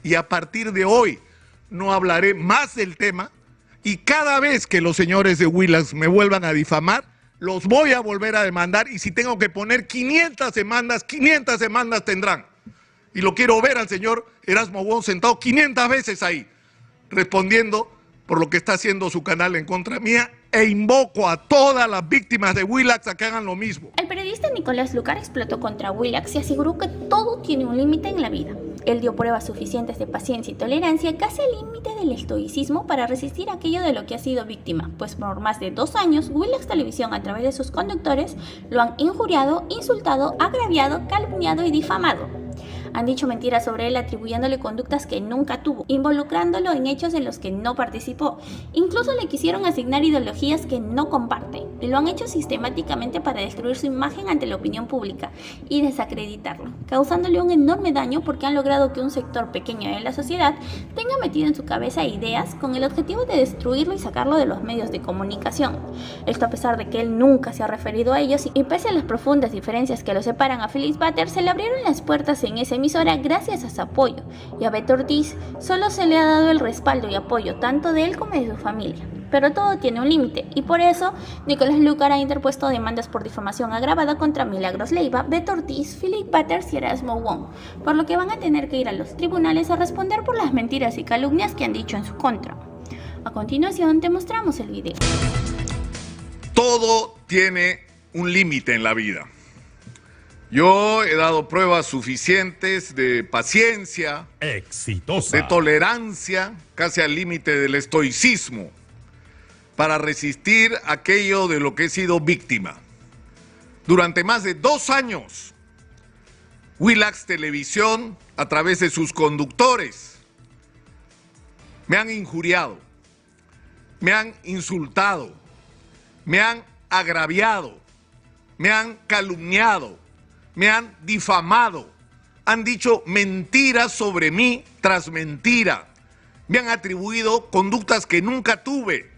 y a partir de hoy no hablaré más del tema, y cada vez que los señores de Willax me vuelvan a difamar, los voy a volver a demandar, y si tengo que poner 500 demandas tendrán. Y lo quiero ver al señor Erasmo Wong sentado 500 veces ahí, respondiendo por lo que está haciendo su canal en contra mía, e invoco a todas las víctimas de Willax a que hagan lo mismo. El periodista Nicolás Lucar explotó contra Willax y aseguró que todo tiene un límite en la vida. Él dio pruebas suficientes de paciencia y tolerancia, casi al límite del estoicismo, para resistir aquello de lo que ha sido víctima, pues por más de 2 años, Willax Televisión, a través de sus conductores, lo han injuriado, insultado, agraviado, calumniado y difamado. Han dicho mentiras sobre él, atribuyéndole conductas que nunca tuvo, involucrándolo en hechos en los que no participó. Incluso le quisieron asignar ideologías que no comparte. Lo han hecho sistemáticamente para destruir su imagen ante la opinión pública y desacreditarlo, causándole un enorme daño porque han logrado que un sector pequeño de la sociedad tenga metido en su cabeza ideas con el objetivo de destruirlo y sacarlo de los medios de comunicación. Esto a pesar de que él nunca se ha referido a ellos, y pese a las profundas diferencias que lo separan a Philip Butters, se le abrieron las puertas en ese emisora gracias a su apoyo, y a Beto Ortiz solo se le ha dado el respaldo y apoyo tanto de él como de su familia. Pero todo tiene un límite, y por eso Nicolás Lucar ha interpuesto demandas por difamación agravada contra Milagros Leiva, Beto Ortiz, Philip Butters y Erasmo Wong, por lo que van a tener que ir a los tribunales a responder por las mentiras y calumnias que han dicho en su contra. A continuación te mostramos el video. Todo tiene un límite en la vida. Yo he dado pruebas suficientes de paciencia, exitosa, de tolerancia, casi al límite del estoicismo, para resistir aquello de lo que he sido víctima. Durante más de 2 años, Willax Televisión, a través de sus conductores, me han injuriado, me han insultado, me han agraviado, me han calumniado, me han difamado, han dicho mentiras sobre mí tras mentira, me han atribuido conductas que nunca tuve,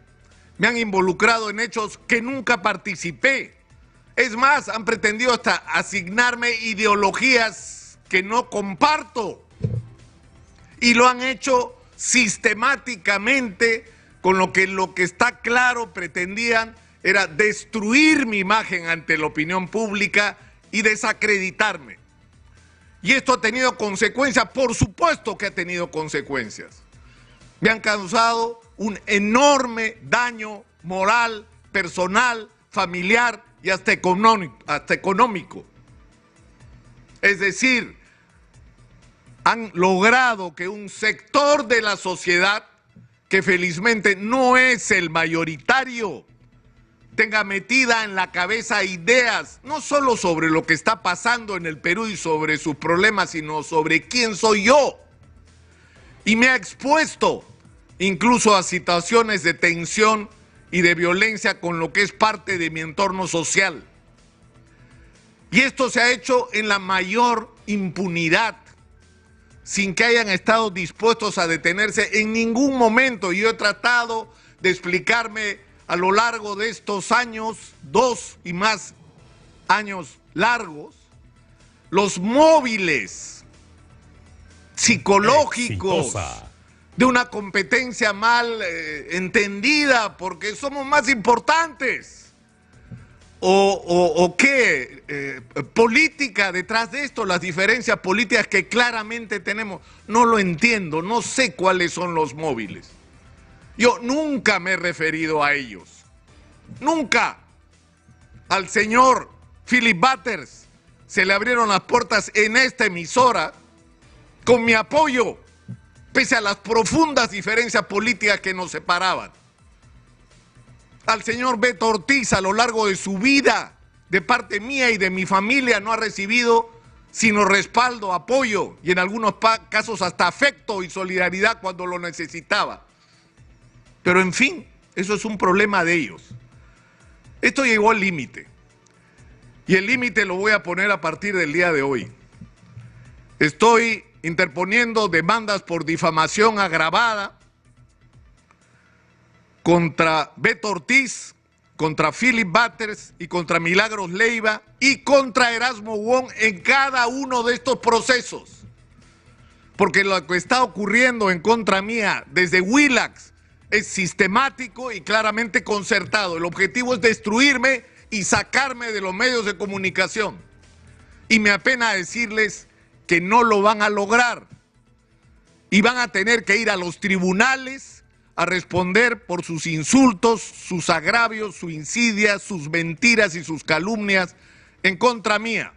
me han involucrado en hechos que nunca participé. Es más, han pretendido hasta asignarme ideologías que no comparto, y lo han hecho sistemáticamente, con lo que está claro pretendían era destruir mi imagen ante la opinión pública y desacreditarme. Y esto ha tenido consecuencias, por supuesto que ha tenido consecuencias. Me han causado un enorme daño moral, personal, familiar y hasta económico. Es decir, han logrado que un sector de la sociedad, que felizmente no es el mayoritario, tenga metida en la cabeza ideas, no solo sobre lo que está pasando en el Perú y sobre sus problemas, sino sobre quién soy yo. Y me ha expuesto incluso a situaciones de tensión y de violencia con lo que es parte de mi entorno social. Y esto se ha hecho en la mayor impunidad, sin que hayan estado dispuestos a detenerse en ningún momento. Yo he tratado de explicarme a lo largo de estos años, 2 y más años largos, los móviles psicológicos exitosa de una competencia mal entendida porque somos más importantes. ¿O qué política detrás de esto? Las diferencias políticas que claramente tenemos. No lo entiendo, no sé cuáles son los móviles. Yo nunca me he referido a ellos. Nunca. Al señor Philip Butters se le abrieron las puertas en esta emisora con mi apoyo, pese a las profundas diferencias políticas que nos separaban. Al señor Beto Ortiz, a lo largo de su vida, de parte mía y de mi familia, no ha recibido sino respaldo, apoyo y en algunos casos hasta afecto y solidaridad cuando lo necesitaba. Pero en fin, eso es un problema de ellos. Esto llegó al límite. Y el límite lo voy a poner a partir del día de hoy. Estoy interponiendo demandas por difamación agravada contra Beto Ortiz, contra Philip Butters y contra Milagros Leiva y contra Erasmo Wong en cada uno de estos procesos. porque lo que está ocurriendo en contra mía desde Willax es sistemático y claramente concertado. El objetivo es destruirme y sacarme de los medios de comunicación. Y me apena decirles que no lo van a lograr y van a tener que ir a los tribunales a responder por sus insultos, sus agravios, su insidia, sus mentiras y sus calumnias en contra mía.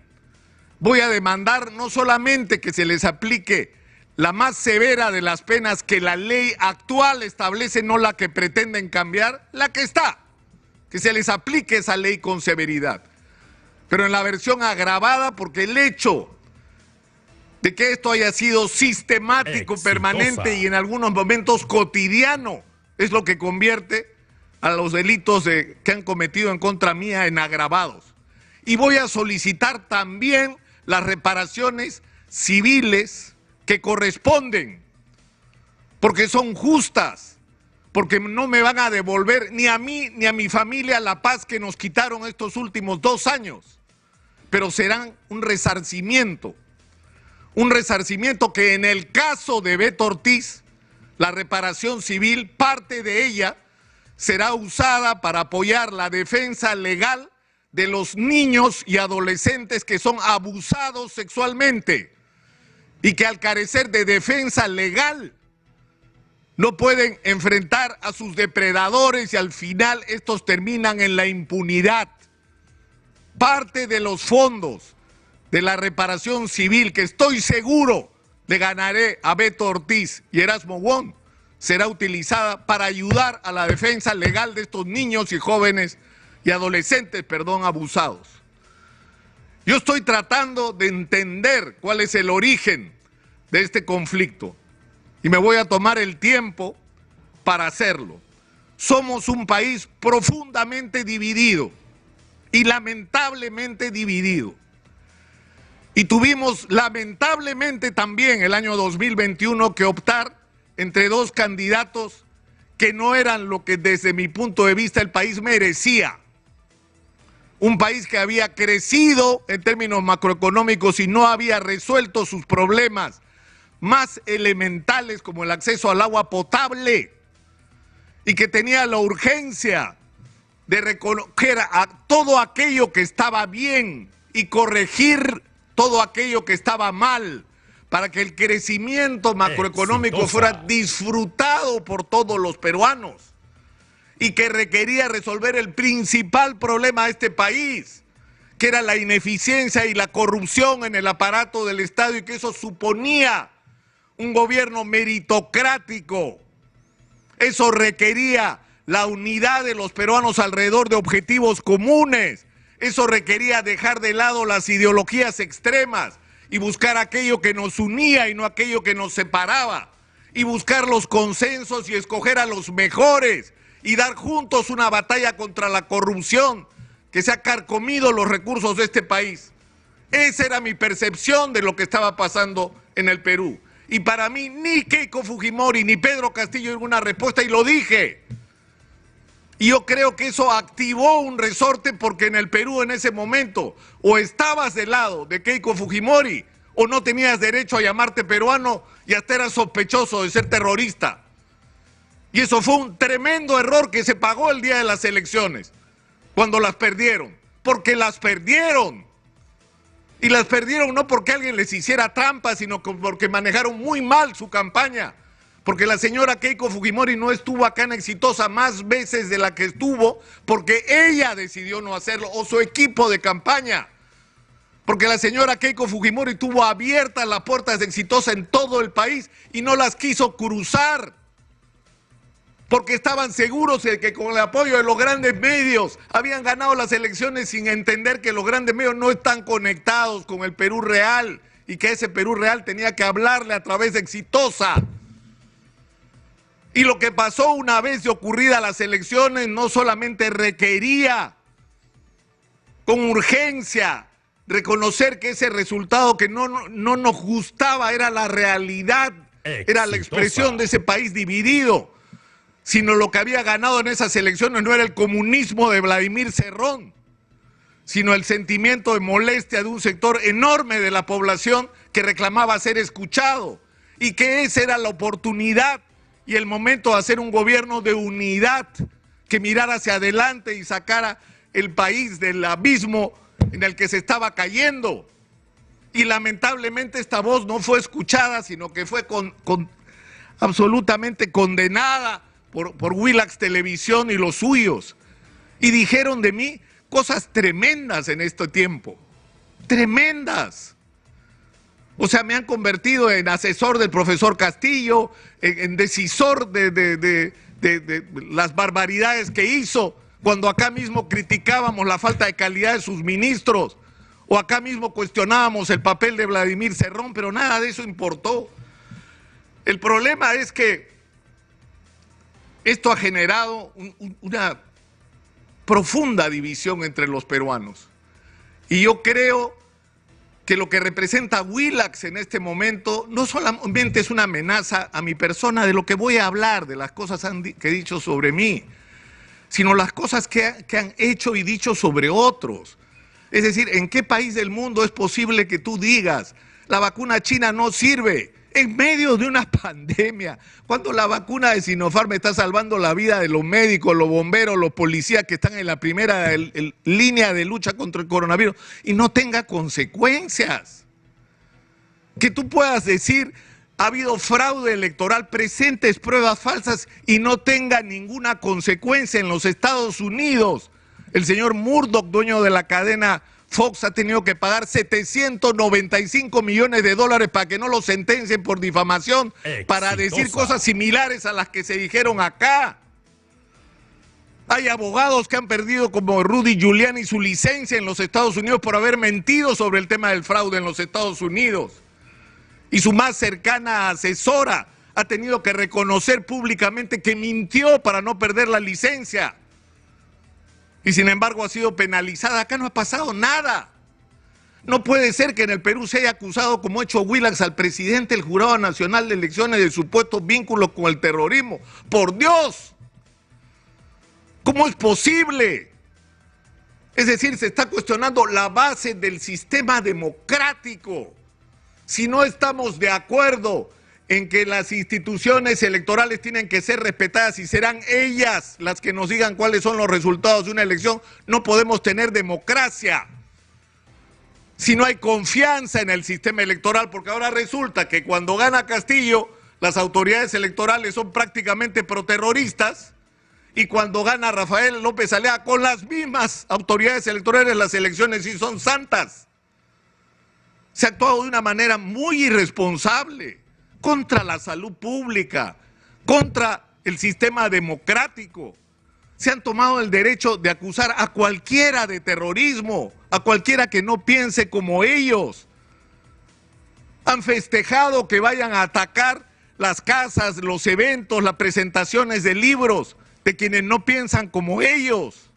Voy a demandar no solamente que se les aplique la más severa de las penas que la ley actual establece, no la que pretenden cambiar, la que está, que se les aplique esa ley con severidad, pero en la versión agravada, porque el hecho de que esto haya sido sistemático, permanente y en algunos momentos cotidiano, es lo que convierte a los delitos que han cometido en contra mía en agravados. Y voy a solicitar también las reparaciones civiles que corresponden, porque son justas, porque no me van a devolver ni a mí ni a mi familia la paz que nos quitaron estos últimos 2 años, pero serán un resarcimiento que en el caso de Beto Ortiz, la reparación civil, parte de ella será usada para apoyar la defensa legal de los niños y adolescentes que son abusados sexualmente y que al carecer de defensa legal no pueden enfrentar a sus depredadores y al final estos terminan en la impunidad. Parte de los fondos de la reparación civil que estoy seguro le ganaré a Beto Ortiz y Erasmo Wong será utilizada para ayudar a la defensa legal de estos niños y jóvenes y adolescentes, abusados. Yo estoy tratando de entender cuál es el origen de este conflicto y me voy a tomar el tiempo para hacerlo. Somos un país profundamente dividido y lamentablemente dividido. Y tuvimos lamentablemente también el año 2021 que optar entre 2 candidatos que no eran lo que desde mi punto de vista el país merecía. Un país que había crecido en términos macroeconómicos y no había resuelto sus problemas más elementales como el acceso al agua potable y que tenía la urgencia de reconocer a todo aquello que estaba bien y corregir todo aquello que estaba mal para que el crecimiento macroeconómico fuera disfrutado por todos los peruanos y que requería resolver el principal problema de este país, que era la ineficiencia y la corrupción en el aparato del Estado y que eso suponía un gobierno meritocrático. Eso requería la unidad de los peruanos alrededor de objetivos comunes. Eso requería dejar de lado las ideologías extremas y buscar aquello que nos unía y no aquello que nos separaba, y buscar los consensos y escoger a los mejores y dar juntos una batalla contra la corrupción que se ha carcomido los recursos de este país. Esa era mi percepción de lo que estaba pasando en el Perú. Y para mí ni Keiko Fujimori ni Pedro Castillo dieron una respuesta y lo dije. Y yo creo que eso activó un resorte porque en el Perú en ese momento o estabas del lado de Keiko Fujimori o no tenías derecho a llamarte peruano y hasta eras sospechoso de ser terrorista. Y eso fue un tremendo error que se pagó el día de las elecciones, cuando las perdieron, porque las perdieron. Y las perdieron no porque alguien les hiciera trampa, sino porque manejaron muy mal su campaña. Porque la señora Keiko Fujimori no estuvo acá en Exitosa más veces de la que estuvo, porque ella decidió no hacerlo, o su equipo de campaña. Porque la señora Keiko Fujimori tuvo abiertas las puertas de Exitosa en todo el país y no las quiso cruzar. Porque estaban seguros de que con el apoyo de los grandes medios habían ganado las elecciones sin entender que los grandes medios no están conectados con el Perú real y que ese Perú real tenía que hablarle a través de Exitosa. Y lo que pasó una vez de ocurridas las elecciones no solamente requería con urgencia reconocer que ese resultado que no nos gustaba era la realidad, era la expresión de ese país dividido, sino lo que había ganado en esas elecciones no era el comunismo de Vladimir Cerrón, sino el sentimiento de molestia de un sector enorme de la población que reclamaba ser escuchado. y que esa era la oportunidad y el momento de hacer un gobierno de unidad que mirara hacia adelante y sacara el país del abismo en el que se estaba cayendo. Y lamentablemente esta voz no fue escuchada, sino que fue absolutamente condenada por Willax Televisión y los suyos. Y dijeron de mí cosas tremendas en este tiempo, tremendas. O sea, me han convertido en asesor del profesor Castillo, en decisor de las barbaridades que hizo, cuando acá mismo criticábamos la falta de calidad de sus ministros, o acá mismo cuestionábamos el papel de Vladimir Cerrón, pero nada de eso importó. El problema es que esto ha generado una profunda división entre los peruanos. Y yo creo que lo que representa Willax en este momento no solamente es una amenaza a mi persona, de lo que voy a hablar, de las cosas que he dicho sobre mí, sino las cosas que han hecho y dicho sobre otros. Es decir, ¿en qué país del mundo es posible que tú digas la vacuna china no sirve en medio de una pandemia, cuando la vacuna de Sinopharm está salvando la vida de los médicos, los bomberos, los policías que están en la primera línea de lucha contra el coronavirus, y no tenga consecuencias? Que tú puedas decir, ha habido fraude electoral, presentes pruebas falsas y no tenga ninguna consecuencia en los Estados Unidos. El señor Murdoch, dueño de la cadena Fox, ha tenido que pagar $795 millones para que no lo sentencien por difamación, para decir cosas similares a las que se dijeron acá. Hay abogados que han perdido, como Rudy Giuliani, su licencia en los Estados Unidos por haber mentido sobre el tema del fraude en los Estados Unidos. Y su más cercana asesora ha tenido que reconocer públicamente que mintió para no perder la licencia. Y sin embargo ha sido penalizada. Acá no ha pasado nada. No puede ser que en el Perú se haya acusado, como ha hecho Willax, al presidente del Jurado Nacional de Elecciones de supuestos vínculos con el terrorismo. ¡Por Dios! ¿Cómo es posible? Es decir, se está cuestionando la base del sistema democrático. Si no estamos de acuerdo en que las instituciones electorales tienen que ser respetadas y serán ellas las que nos digan cuáles son los resultados de una elección, no podemos tener democracia. Si no hay confianza en el sistema electoral, porque ahora resulta que cuando gana Castillo, las autoridades electorales son prácticamente proterroristas, y cuando gana Rafael López Alea, con las mismas autoridades electorales, las elecciones sí son santas. Se ha actuado de una manera muy irresponsable contra la salud pública, contra el sistema democrático. Se han tomado el derecho de acusar a cualquiera de terrorismo, a cualquiera que no piense como ellos. Han festejado que vayan a atacar las casas, los eventos, las presentaciones de libros de quienes no piensan como ellos.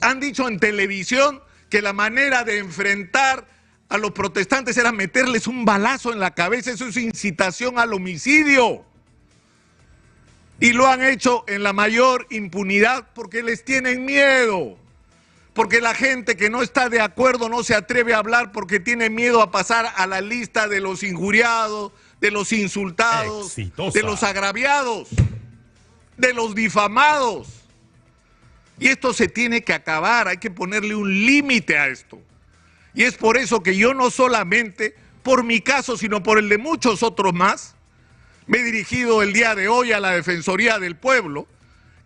Han dicho en televisión que la manera de enfrentar a los protestantes era meterles un balazo en la cabeza. Eso es incitación al homicidio. Y lo han hecho en la mayor impunidad porque les tienen miedo. Porque la gente que no está de acuerdo no se atreve a hablar porque tiene miedo a pasar a la lista de los injuriados, de los insultados, de los agraviados, de los difamados. Y esto se tiene que acabar, hay que ponerle un límite a esto. Y es por eso que yo no solamente por mi caso, sino por el de muchos otros más, me he dirigido el día de hoy a la Defensoría del Pueblo,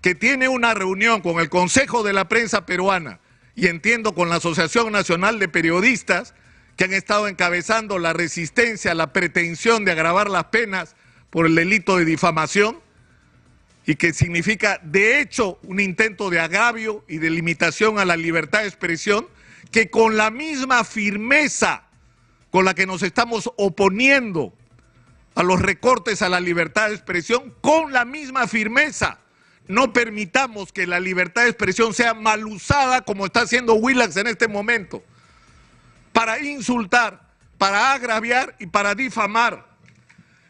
que tiene una reunión con el Consejo de la Prensa Peruana y entiendo con la Asociación Nacional de Periodistas, que han estado encabezando la resistencia a la pretensión de agravar las penas por el delito de difamación, y que significa de hecho un intento de agravio y de limitación a la libertad de expresión, que con la misma firmeza con la que nos estamos oponiendo a los recortes a la libertad de expresión, con la misma firmeza no permitamos que la libertad de expresión sea mal usada como está haciendo Willax en este momento, para insultar, para agraviar y para difamar.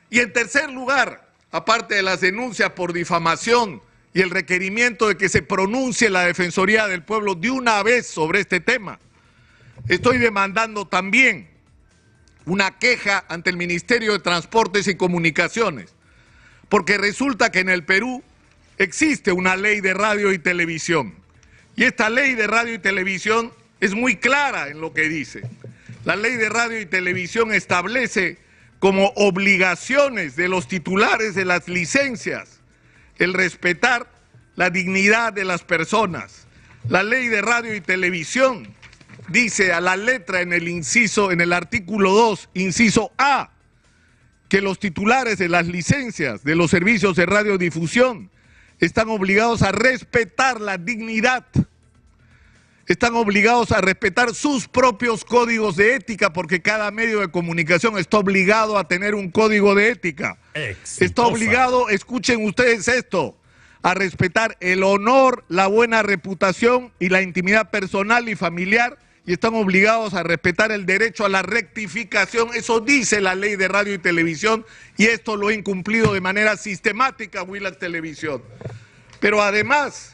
Y en tercer lugar, aparte de las denuncias por difamación y el requerimiento de que se pronuncie la Defensoría del Pueblo de una vez sobre este tema, estoy demandando también una queja ante el Ministerio de Transportes y Comunicaciones, porque resulta que en el Perú existe una ley de radio y televisión, y esta ley de radio y televisión es muy clara en lo que dice. La ley de radio y televisión establece como obligaciones de los titulares de las licencias el respetar la dignidad de las personas. La ley de radio y televisión dice a la letra en el artículo 2, inciso A, que los titulares de las licencias de los servicios de radiodifusión están obligados a respetar la dignidad, están obligados a respetar sus propios códigos de ética, porque cada medio de comunicación está obligado a tener un código de ética. Exitosa. Está obligado, escuchen ustedes esto, a respetar el honor, la buena reputación y la intimidad personal y familiar, y están obligados a respetar el derecho a la rectificación. Eso dice la ley de radio y televisión, y esto lo ha incumplido de manera sistemática Willax Televisión. Pero además,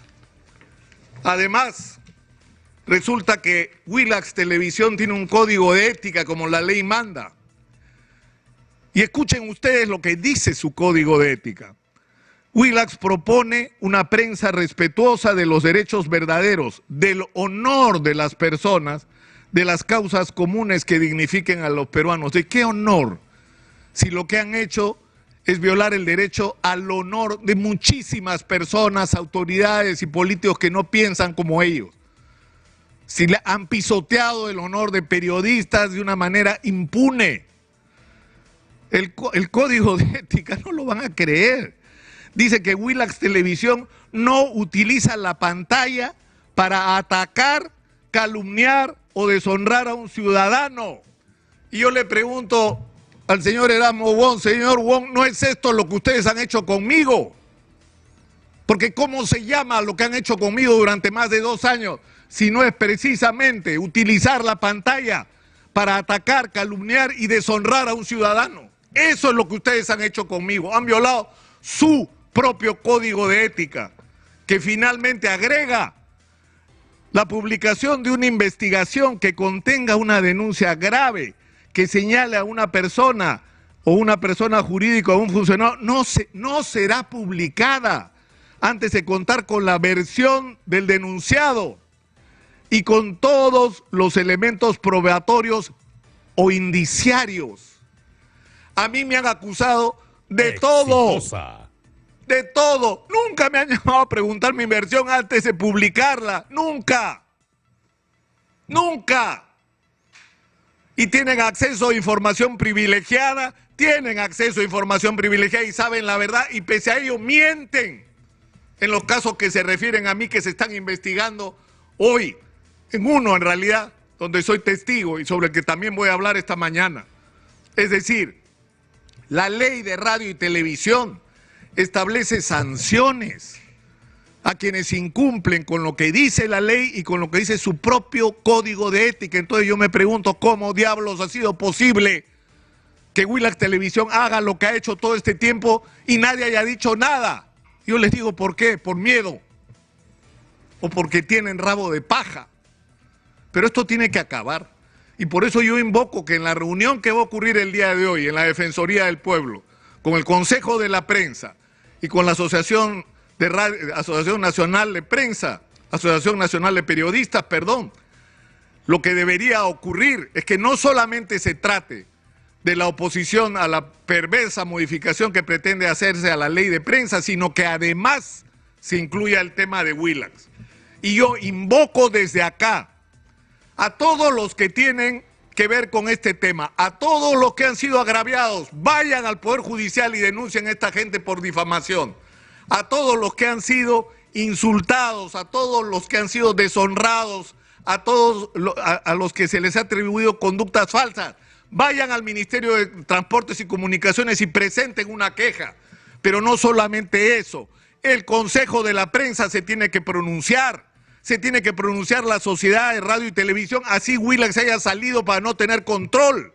resulta que Willax Televisión tiene un código de ética como la ley manda. Y escuchen ustedes lo que dice su código de ética. Willax propone una prensa respetuosa de los derechos verdaderos, del honor de las personas, de las causas comunes que dignifiquen a los peruanos. ¿De qué honor? Si lo que han hecho es violar el derecho al honor de muchísimas personas, autoridades y políticos que no piensan como ellos. Si le han pisoteado el honor de periodistas de una manera impune. El código de ética no lo van a creer. Dice que Willax Televisión no utiliza la pantalla para atacar, calumniar o deshonrar a un ciudadano. Y yo le pregunto al señor Erasmo Wong, señor Wong, ¿no es esto lo que ustedes han hecho conmigo? Porque ¿cómo se llama lo que han hecho conmigo durante más de 2 años? Si no es precisamente utilizar la pantalla para atacar, calumniar y deshonrar a un ciudadano. Eso es lo que ustedes han hecho conmigo. Han violado su propio código de ética, que finalmente agrega la publicación de una investigación que contenga una denuncia grave, que señale a una persona o una persona jurídica o un funcionario, no será publicada antes de contar con la versión del denunciado y con todos los elementos probatorios o indiciarios. A mí me han acusado de todo. De todo. Nunca me han llamado a preguntar mi versión antes de publicarla. Nunca. Nunca. Y tienen acceso a información privilegiada. Tienen acceso a información privilegiada y saben la verdad. Y pese a ello mienten en los casos que se refieren a mí, que se están investigando hoy. En uno, en realidad, donde soy testigo y sobre el que también voy a hablar esta mañana. Es decir, la ley de radio y televisión establece sanciones a quienes incumplen con lo que dice la ley y con lo que dice su propio código de ética. Entonces yo me pregunto cómo diablos ha sido posible que Willax Televisión haga lo que ha hecho todo este tiempo y nadie haya dicho nada. Yo les digo por qué, por miedo o porque tienen rabo de paja. Pero esto tiene que acabar. Y por eso yo invoco que en la reunión que va a ocurrir el día de hoy en la Defensoría del Pueblo, con el Consejo de la Prensa y con la Asociación Nacional de Prensa, Asociación Nacional de Periodistas, lo que debería ocurrir es que no solamente se trate de la oposición a la perversa modificación que pretende hacerse a la ley de prensa, sino que además se incluya el tema de Willax. Y yo invoco desde acá a todos los que tienen que ver con este tema, a todos los que han sido agraviados, vayan al Poder Judicial y denuncien a esta gente por difamación, a todos los que han sido insultados, a todos los que han sido deshonrados, a todos a los que se les ha atribuido conductas falsas, vayan al Ministerio de Transportes y Comunicaciones y presenten una queja. Pero no solamente eso, el Consejo de la Prensa se tiene que pronunciar. Se tiene que pronunciar la Sociedad de Radio y Televisión, así Willax haya salido para no tener control.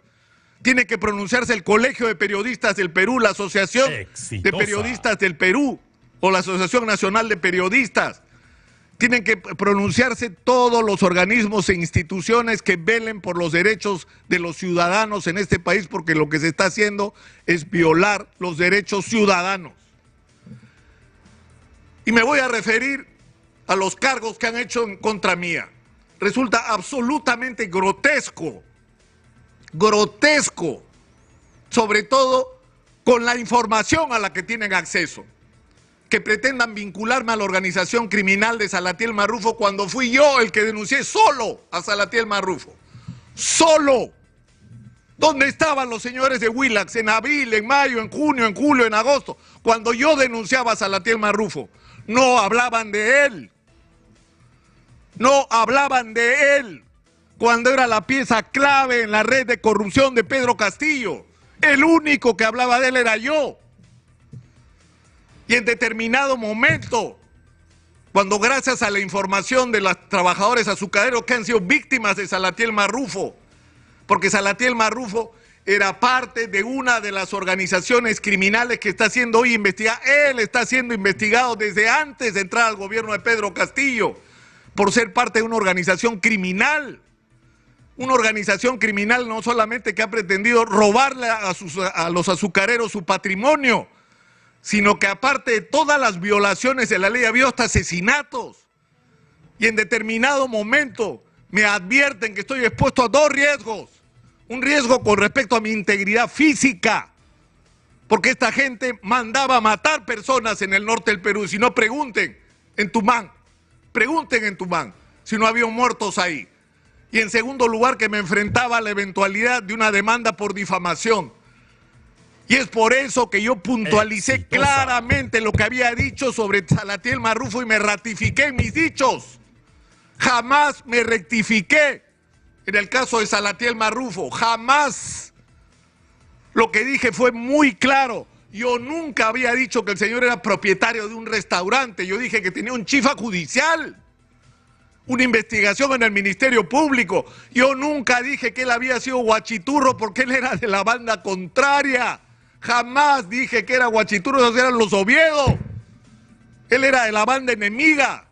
Tiene que pronunciarse el Colegio de Periodistas del Perú, la Asociación de Periodistas del Perú o la Asociación Nacional de Periodistas. Tienen que pronunciarse todos los organismos e instituciones que velen por los derechos de los ciudadanos en este país, porque lo que se está haciendo es violar los derechos ciudadanos. Y me voy a referir a los cargos que han hecho en contra mía. Resulta absolutamente grotesco, sobre todo con la información a la que tienen acceso, que pretendan vincularme a la organización criminal de Salatiel Marrufo cuando fui yo el que denuncié solo a Salatiel Marrufo. ¡Solo! ¿Dónde estaban los señores de Willax en abril, en mayo, en junio, en julio, en agosto? Cuando yo denunciaba a Salatiel Marrufo, no hablaban de él. No hablaban de él cuando era la pieza clave en la red de corrupción de Pedro Castillo. El único que hablaba de él era yo. Y en determinado momento, cuando gracias a la información de los trabajadores azucareros que han sido víctimas de Salatiel Marrufo, porque Salatiel Marrufo era parte de una de las organizaciones criminales que está siendo hoy investigada, él está siendo investigado desde antes de entrar al gobierno de Pedro Castillo, por ser parte de una organización criminal no solamente que ha pretendido robarle a los azucareros su patrimonio, sino que aparte de todas las violaciones de la ley, ha habido hasta asesinatos. Y en determinado momento me advierten que estoy expuesto a dos riesgos. Un riesgo con respecto a mi integridad física, porque esta gente mandaba a matar personas en el norte del Perú. Si no, pregunten en Tumán, si no había muertos ahí. Y en segundo lugar, que me enfrentaba a la eventualidad de una demanda por difamación. Y es por eso que yo puntualicé claramente lo que había dicho sobre Salatiel Marrufo y me ratifiqué en mis dichos. Jamás me rectifiqué en el caso de Salatiel Marrufo, jamás. Lo que dije fue muy claro. Yo nunca había dicho que el señor era propietario de un restaurante. Yo dije que tenía un chifa judicial, una investigación en el Ministerio Público. Yo nunca dije que él había sido guachiturro porque él era de la banda contraria. Jamás dije que era guachiturro, esos eran los Oviedo. Él era de la banda enemiga.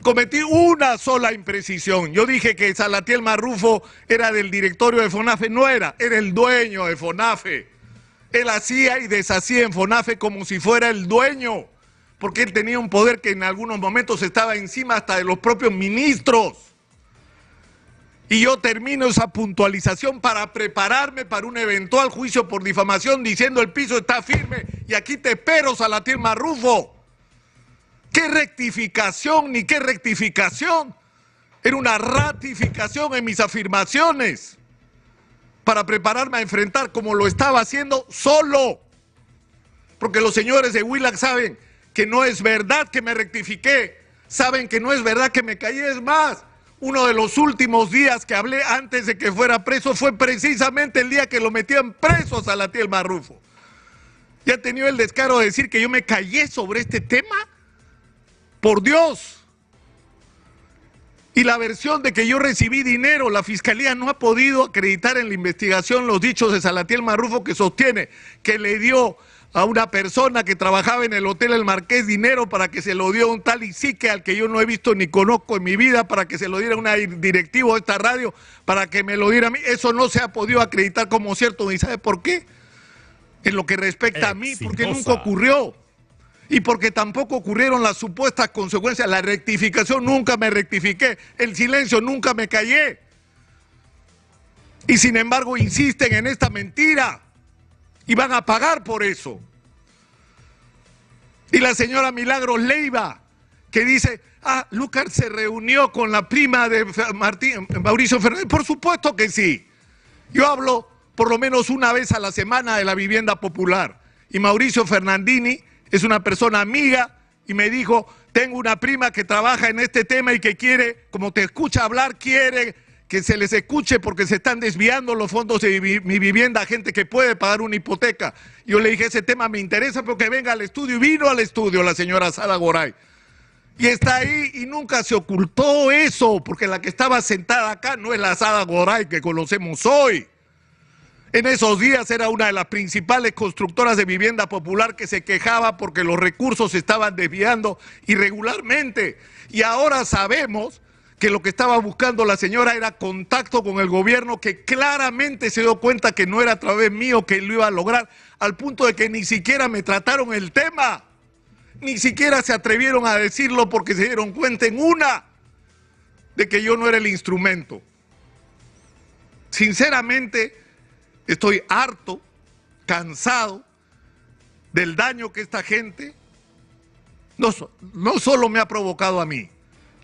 Cometí una sola imprecisión. Yo dije que Salatiel Marrufo era del directorio de FONAFE. No era el dueño de FONAFE. Él hacía y deshacía en FONAFE como si fuera el dueño, porque él tenía un poder que en algunos momentos estaba encima hasta de los propios ministros. Y yo termino esa puntualización para prepararme para un eventual juicio por difamación diciendo el piso está firme y aquí te espero, Salatiel Marrufo. ¿Qué rectificación ni qué rectificación? Era una ratificación en mis afirmaciones para prepararme a enfrentar como lo estaba haciendo solo. Porque los señores de Willax saben que no es verdad que me rectifiqué, saben que no es verdad que me callé. Es más, uno de los últimos días que hablé antes de que fuera preso fue precisamente el día que lo metían preso a Salatiel Marrufo. ¿Ya ha tenido el descaro de decir que yo me callé sobre este tema? Por Dios. Y la versión de que yo recibí dinero, la Fiscalía no ha podido acreditar en la investigación los dichos de Salatiel Marrufo, que sostiene que le dio a una persona que trabajaba en el Hotel El Marqués dinero para que se lo dio a un tal Isique, al que yo no he visto ni conozco en mi vida, para que se lo diera a un directivo de esta radio, para que me lo diera a mí. Eso no se ha podido acreditar como cierto. ¿Y sabe por qué? En lo que respecta a mí, porque nunca ocurrió. Y porque tampoco ocurrieron las supuestas consecuencias. La rectificación nunca me rectifiqué, el silencio nunca me callé. Y sin embargo insisten en esta mentira y van a pagar por eso. Y la señora Milagros Leiva, que dice, Lucar se reunió con la prima de Mauricio Fernández. Por supuesto que sí. Yo hablo por lo menos una vez a la semana de la vivienda popular. Y Mauricio Fernandini es una persona amiga y me dijo, tengo una prima que trabaja en este tema y que quiere, como te escucha hablar, quiere que se les escuche porque se están desviando los fondos de mi vivienda a gente que puede pagar una hipoteca. Yo le dije, ese tema me interesa, pero que venga al estudio. Y vino al estudio la señora Sada Goray. Y está ahí y nunca se ocultó eso, porque la que estaba sentada acá no es la Sada Goray que conocemos hoy. En esos días era una de las principales constructoras de vivienda popular que se quejaba porque los recursos se estaban desviando irregularmente. Y ahora sabemos que lo que estaba buscando la señora era contacto con el gobierno, que claramente se dio cuenta que no era a través mío que lo iba a lograr, al punto de que ni siquiera me trataron el tema. Ni siquiera se atrevieron a decirlo porque se dieron cuenta en una de que yo no era el instrumento. Sinceramente, estoy harto, cansado del daño que esta gente no solo me ha provocado a mí,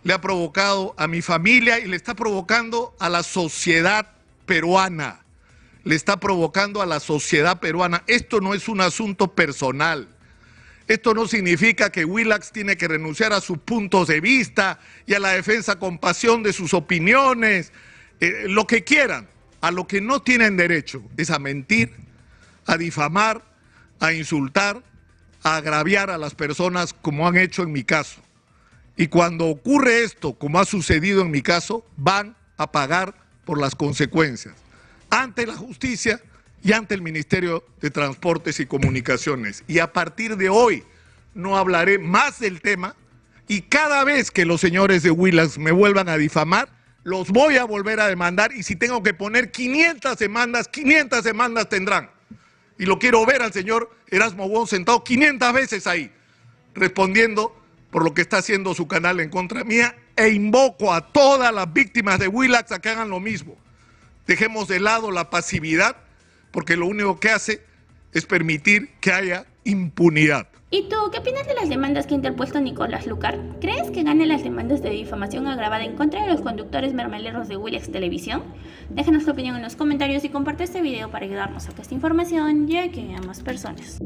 le ha provocado a mi familia y le está provocando a la sociedad peruana. Le está provocando a la sociedad peruana. Esto no es un asunto personal. Esto no significa que Willax tiene que renunciar a sus puntos de vista y a la defensa con pasión de sus opiniones, lo que quieran. A lo que no tienen derecho es a mentir, a difamar, a insultar, a agraviar a las personas como han hecho en mi caso. Y cuando ocurre esto, como ha sucedido en mi caso, van a pagar por las consecuencias ante la justicia y ante el Ministerio de Transportes y Comunicaciones. Y a partir de hoy no hablaré más del tema, y cada vez que los señores de Willax me vuelvan a difamar, los voy a volver a demandar, y si tengo que poner 500 demandas tendrán. Y lo quiero ver al señor Erasmo Wong sentado 500 veces ahí, respondiendo por lo que está haciendo su canal en contra mía, e invoco a todas las víctimas de Willax a que hagan lo mismo. Dejemos de lado la pasividad, porque lo único que hace es permitir que haya impunidad. ¿Y tú qué opinas de las demandas que ha interpuesto Nicolás Lucar? ¿Crees que gane las demandas de difamación agravada en contra de los conductores mermeleros de Willax Televisión? Déjanos tu opinión en los comentarios y comparte este video para ayudarnos a que esta información llegue a más personas.